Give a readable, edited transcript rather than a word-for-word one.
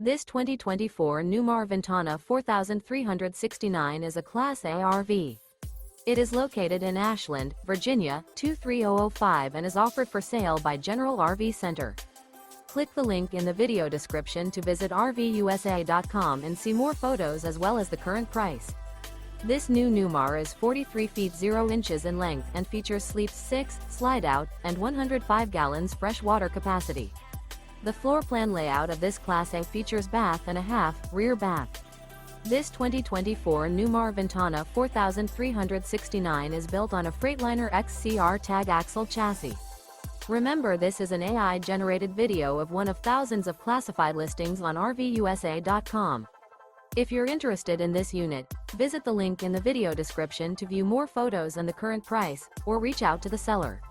This 2024 Newmar Ventana 4369 is a Class A RV. It is located in Ashland, Virginia, 23005 and is offered for sale by General RV Center. Click the link in the video description to visit RVUSA.com and see more photos as well as the current price. This new Newmar is 43 feet 0 inches in length and features sleeps 6, slide-out, and 105 gallons fresh water capacity. The floor plan layout of this Class A features bath and a half, rear bath. This 2024 Newmar Ventana 4369 is built on a Freightliner XCR Tag Axle chassis. Remember, this is an AI-generated video of one of thousands of classified listings on RVUSA.com. If you're interested in this unit, visit the link in the video description to view more photos and the current price, or reach out to the seller.